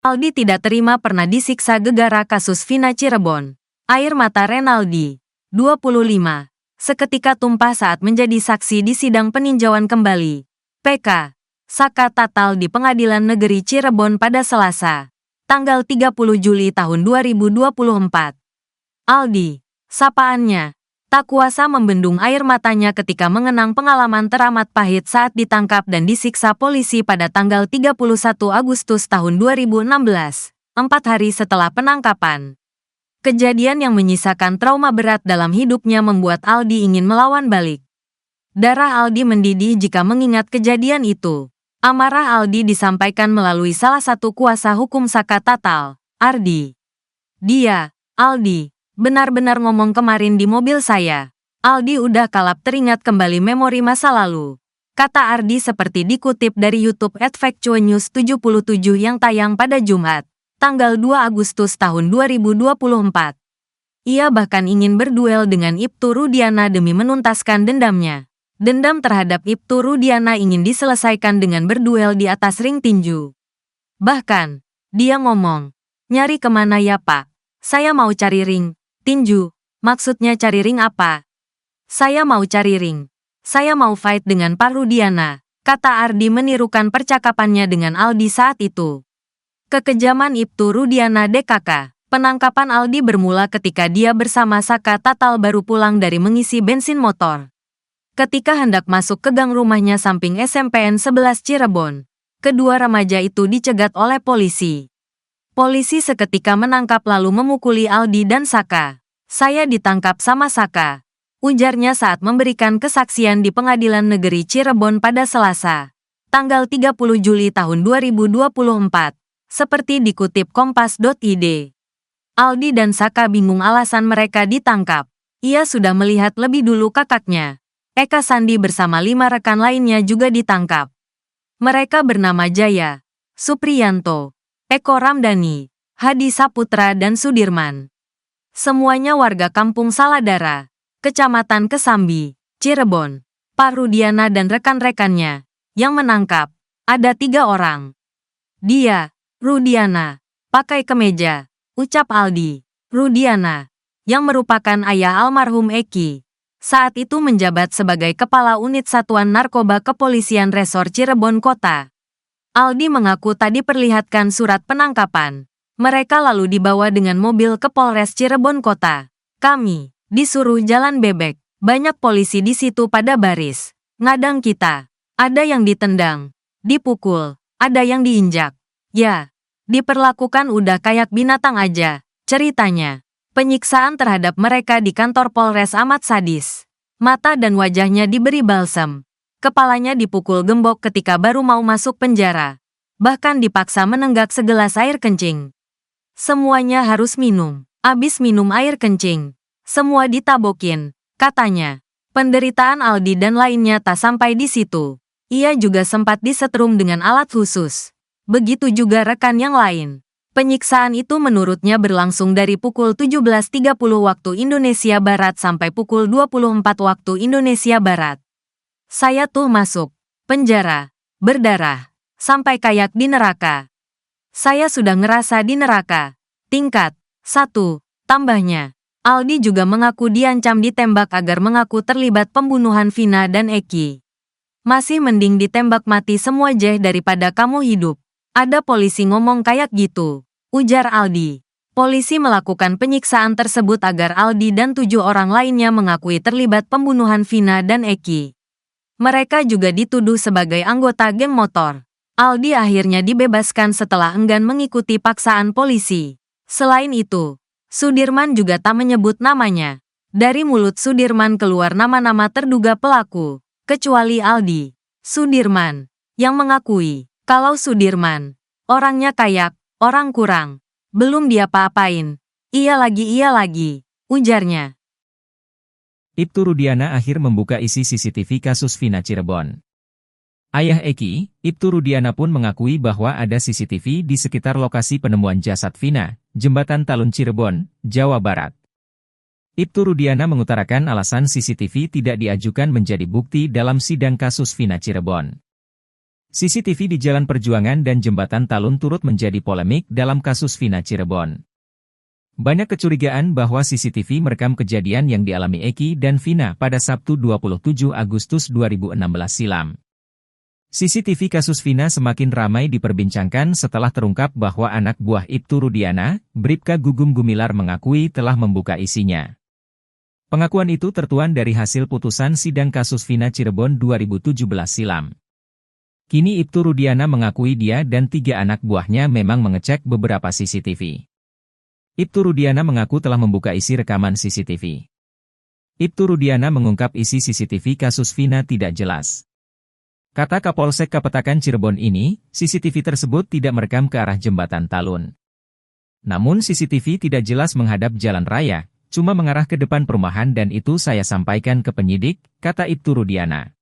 Aldi tidak terima pernah disiksa gegara kasus Vina Cirebon. Air mata Renaldi, 25, seketika tumpah saat menjadi saksi di sidang peninjauan kembali PK Saka Tatal di Pengadilan Negeri Cirebon pada Selasa, tanggal 30 Juli tahun 2024. Aldi, sapaannya, tak kuasa membendung air matanya ketika mengenang pengalaman teramat pahit saat ditangkap dan disiksa polisi pada tanggal 31 Agustus tahun 2016, 4 hari setelah penangkapan. Kejadian yang menyisakan trauma berat dalam hidupnya membuat Aldi ingin melawan balik. Darah Aldi mendidih jika mengingat kejadian itu. Amarah Aldi disampaikan melalui salah satu kuasa hukum Saka Tatal, Ardi. Dia, Aldi, benar-benar ngomong kemarin di mobil saya. Aldi udah kalap teringat kembali memori masa lalu. Kata Ardi seperti dikutip dari YouTube @factualnews77 yang tayang pada Jumat, tanggal 2 Agustus tahun 2024. Ia bahkan ingin berduel dengan Ibtu Rudiana demi menuntaskan dendamnya. Dendam terhadap Ibtu Rudiana ingin diselesaikan dengan berduel di atas ring tinju. Bahkan, dia ngomong, "Nyari kemana ya Pak? Saya mau cari ring tinju." Maksudnya cari ring apa? Saya mau cari ring. Saya mau fight dengan Pak Rudiana, kata Ardi menirukan percakapannya dengan Aldi saat itu. Kekejaman Ibtu Rudiana DKK. Penangkapan Aldi bermula ketika dia bersama Saka Tatal baru pulang dari mengisi bensin motor. Ketika hendak masuk ke gang rumahnya samping SMPN 11 Cirebon, kedua remaja itu dicegat oleh polisi. Polisi seketika menangkap lalu memukuli Aldi dan Saka. "Saya ditangkap sama Saka," ujarnya saat memberikan kesaksian di Pengadilan Negeri Cirebon pada Selasa, tanggal 30 Juli tahun 2024, seperti dikutip kompas.id. Aldi dan Saka bingung alasan mereka ditangkap. Ia sudah melihat lebih dulu kakaknya, Eka Sandi bersama 5 rekan lainnya juga ditangkap. Mereka bernama Jaya, Supriyanto, Eko Ramdhani, Hadi Saputra dan Sudirman. Semuanya warga Kampung Saladara, Kecamatan Kesambi, Cirebon. Pak Rudiana dan rekan-rekannya yang menangkap ada 3 orang. Dia, Rudiana, pakai kemeja, ucap Aldi. Rudiana, yang merupakan ayah almarhum Eki, saat itu menjabat sebagai Kepala Unit Satuan Narkoba Kepolisian Resor Cirebon Kota. Aldi mengaku tadi perlihatkan surat penangkapan. Mereka lalu dibawa dengan mobil ke Polres Cirebon Kota. "Kami disuruh jalan bebek. Banyak polisi di situ pada baris. Ngadang kita. Ada yang ditendang, dipukul, ada yang diinjak. Ya, diperlakukan udah kayak binatang aja," ceritanya. Penyiksaan terhadap mereka di kantor Polres amat sadis. Mata dan wajahnya diberi balsam. Kepalanya dipukul gembok ketika baru mau masuk penjara. Bahkan dipaksa menenggak segelas air kencing. Semuanya harus minum. Abis minum air kencing, semua ditabokin, katanya. Penderitaan Aldi dan lainnya tak sampai di situ. Ia juga sempat disetrum dengan alat khusus. Begitu juga rekan yang lain. Penyiksaan itu menurutnya berlangsung dari pukul 17.30 waktu Indonesia Barat sampai pukul 24 waktu Indonesia Barat. "Saya tuh masuk penjara, berdarah, sampai kayak di neraka. Saya sudah ngerasa di neraka. Tingkat 1, tambahnya. Aldi juga mengaku diancam ditembak agar mengaku terlibat pembunuhan Vina dan Eki. "Masih mending ditembak mati semua Jeh daripada kamu hidup. Ada polisi ngomong kayak gitu," ujar Aldi. Polisi melakukan penyiksaan tersebut agar Aldi dan 7 orang lainnya mengakui terlibat pembunuhan Vina dan Eki. Mereka juga dituduh sebagai anggota geng motor. Aldi akhirnya dibebaskan setelah enggan mengikuti paksaan polisi. Selain itu, Sudirman juga tak menyebut namanya. Dari mulut Sudirman keluar nama-nama terduga pelaku, kecuali Aldi. Sudirman yang mengakui kalau Sudirman orangnya kayak orang kurang. Belum diapa-apain. Iya lagi, ujarnya. Ibtu Rudiana akhir membuka isi CCTV kasus Vina Cirebon. Ayah Eki, Ibtu Rudiana pun mengakui bahwa ada CCTV di sekitar lokasi penemuan jasad Vina, Jembatan Talun Cirebon, Jawa Barat. Ibtu Rudiana mengutarakan alasan CCTV tidak diajukan menjadi bukti dalam sidang kasus Vina Cirebon. CCTV di Jalan Perjuangan dan Jembatan Talun turut menjadi polemik dalam kasus Vina Cirebon. Banyak kecurigaan bahwa CCTV merekam kejadian yang dialami Eki dan Vina pada Sabtu 27 Agustus 2016 silam. CCTV kasus Vina semakin ramai diperbincangkan setelah terungkap bahwa anak buah Ibtu Rudiana, Bribka Gugum Gumilar mengakui telah membuka isinya. Pengakuan itu tertuan dari hasil putusan sidang kasus Vina Cirebon 2017 silam. Kini Ibtu Rudiana mengakui dia dan 3 anak buahnya memang mengecek beberapa CCTV. Ibtu Rudiana mengaku telah membuka isi rekaman CCTV. Ibtu Rudiana mengungkap isi CCTV kasus Vina tidak jelas. Kata Kapolsek Kapetakan Cirebon ini, CCTV tersebut tidak merekam ke arah jembatan Talun. Namun CCTV tidak jelas menghadap jalan raya, cuma mengarah ke depan perumahan dan itu saya sampaikan ke penyidik, kata Ibtu Rudiana.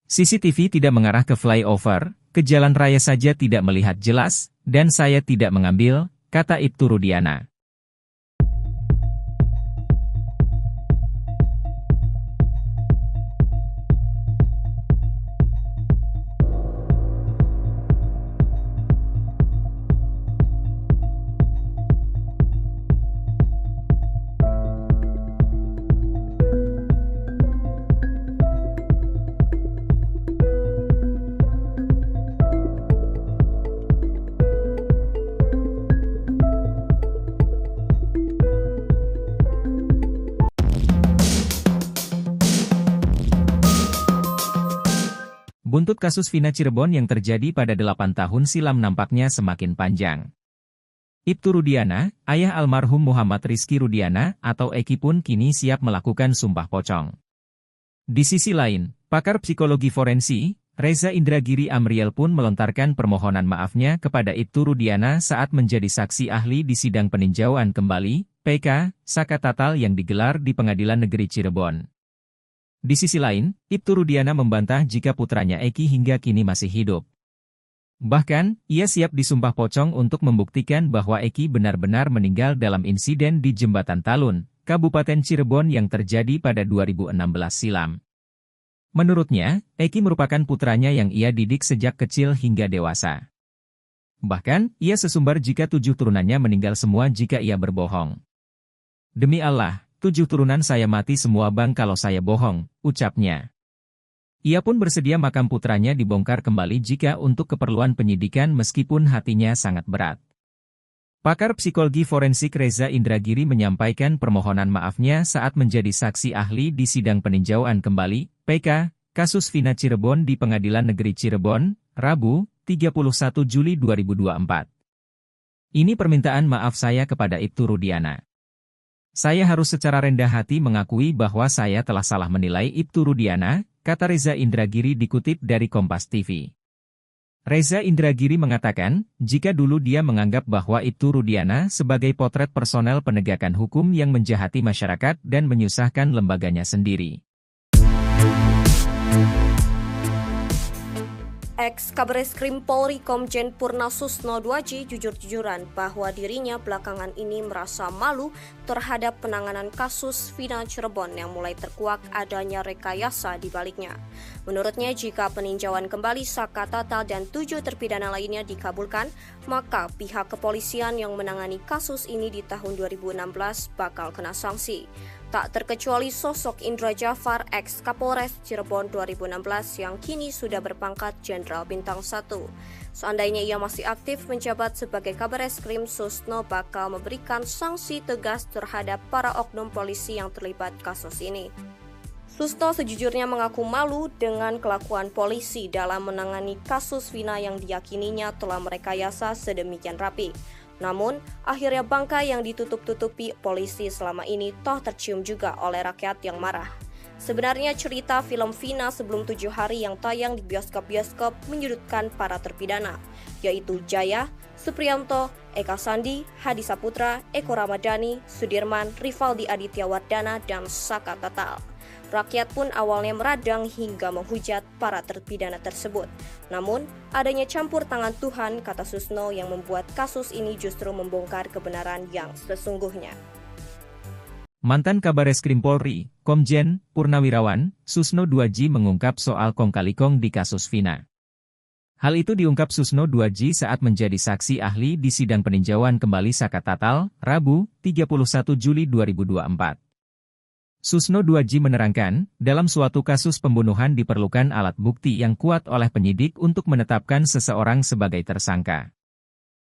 CCTV tidak mengarah ke flyover, ke jalan raya saja tidak melihat jelas, dan saya tidak mengambil, kata Ibtu Rudiana. Buntut kasus Vina Cirebon yang terjadi pada 8 tahun silam nampaknya semakin panjang. Ibtu Rudiana, ayah almarhum Muhammad Rizky Rudiana atau Eki pun kini siap melakukan sumpah pocong. Di sisi lain, pakar psikologi forensik, Reza Indragiri Amriel pun melontarkan permohonan maafnya kepada Ibtu Rudiana saat menjadi saksi ahli di sidang peninjauan kembali, PK, Saka Tatal yang digelar di Pengadilan Negeri Cirebon. Di sisi lain, Ibtu Rudiana membantah jika putranya Eki hingga kini masih hidup. Bahkan, ia siap disumpah pocong untuk membuktikan bahwa Eki benar-benar meninggal dalam insiden di Jembatan Talun, Kabupaten Cirebon yang terjadi pada 2016 silam. Menurutnya, Eki merupakan putranya yang ia didik sejak kecil hingga dewasa. Bahkan, ia sesumbar jika 7 turunannya meninggal semua jika ia berbohong. Demi Allah, 7 turunan saya mati semua bang kalau saya bohong, ucapnya. Ia pun bersedia makam putranya dibongkar kembali jika untuk keperluan penyidikan meskipun hatinya sangat berat. Pakar psikologi forensik Reza Indragiri menyampaikan permohonan maafnya saat menjadi saksi ahli di sidang peninjauan kembali, PK, kasus Vina Cirebon di Pengadilan Negeri Cirebon, Rabu, 31 Juli 2024. Ini permintaan maaf saya kepada Ibtu Rudiana. Saya harus secara rendah hati mengakui bahwa saya telah salah menilai Ibtu Rudiana, kata Reza Indragiri dikutip dari Kompas TV. Reza Indragiri mengatakan, jika dulu dia menganggap bahwa Ibtu Rudiana sebagai potret personel penegakan hukum yang menjahati masyarakat dan menyusahkan lembaganya sendiri. Ex-Kabareskrim Polri Komjen Purna Susno Duaji jujur-jujuran bahwa dirinya belakangan ini merasa malu terhadap penanganan kasus Vina Cirebon yang mulai terkuak adanya rekayasa di baliknya. Menurutnya, jika peninjauan kembali Saka Tatal dan 7 terpidana lainnya dikabulkan, maka pihak kepolisian yang menangani kasus ini di tahun 2016 bakal kena sanksi. Tak terkecuali sosok Indra Jafar ex-Kapolres Cirebon 2016 yang kini sudah berpangkat Jenderal Bintang 1. Seandainya ia masih aktif menjabat sebagai Kabareskrim, Susno bakal memberikan sanksi tegas terhadap para oknum polisi yang terlibat kasus ini. Susno sejujurnya mengaku malu dengan kelakuan polisi dalam menangani kasus Vina yang diyakininya telah merekayasa sedemikian rapi. Namun, akhirnya bangkai yang ditutup-tutupi polisi selama ini toh tercium juga oleh rakyat yang marah. Sebenarnya cerita film Vina sebelum 7 hari yang tayang di bioskop-bioskop menyudutkan para terpidana, yaitu Jaya, Supriyanto, Eka Sandi, Hadi Saputra, Eko Ramadhani, Sudirman, Rivaldi Aditya Wardana, dan Saka Tatal. Rakyat pun awalnya meradang hingga menghujat para terpidana tersebut. Namun, adanya campur tangan Tuhan, kata Susno, yang membuat kasus ini justru membongkar kebenaran yang sesungguhnya. Mantan Kabareskrim Polri, Komjen Purnawirawan, Susno Duaji mengungkap soal kong kali kong di kasus Vina. Hal itu diungkap Susno 2J saat menjadi saksi ahli di sidang peninjauan kembali Saka Tatal, Rabu, 31 Juli 2024. Susno 2J menerangkan, dalam suatu kasus pembunuhan diperlukan alat bukti yang kuat oleh penyidik untuk menetapkan seseorang sebagai tersangka.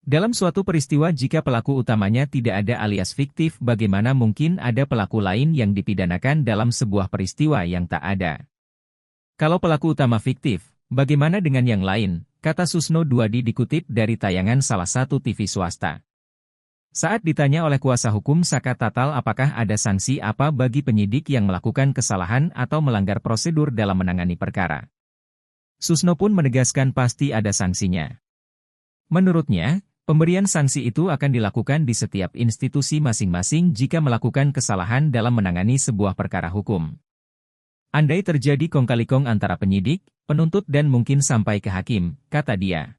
Dalam suatu peristiwa jika pelaku utamanya tidak ada alias fiktif, bagaimana mungkin ada pelaku lain yang dipidanakan dalam sebuah peristiwa yang tak ada? Kalau pelaku utama fiktif, bagaimana dengan yang lain? Kata Susno 2D dikutip dari tayangan salah satu TV swasta. Saat ditanya oleh kuasa hukum Saka Tatal apakah ada sanksi apa bagi penyidik yang melakukan kesalahan atau melanggar prosedur dalam menangani perkara, Susno pun menegaskan pasti ada sanksinya. Menurutnya, pemberian sanksi itu akan dilakukan di setiap institusi masing-masing jika melakukan kesalahan dalam menangani sebuah perkara hukum. Andai terjadi kong-kali-kong antara penyidik, penuntut dan mungkin sampai ke hakim, kata dia.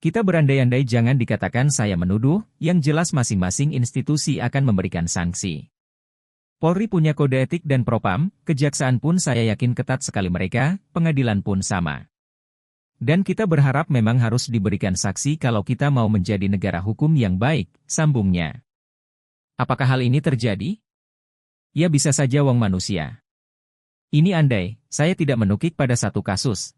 Kita berandai-andai, jangan dikatakan saya menuduh, yang jelas masing-masing institusi akan memberikan sanksi. Polri punya kode etik dan propam, kejaksaan pun saya yakin ketat sekali mereka, pengadilan pun sama. Dan kita berharap memang harus diberikan saksi kalau kita mau menjadi negara hukum yang baik, sambungnya. Apakah hal ini terjadi? Ya bisa saja wong manusia. Ini andai, saya tidak menukik pada satu kasus,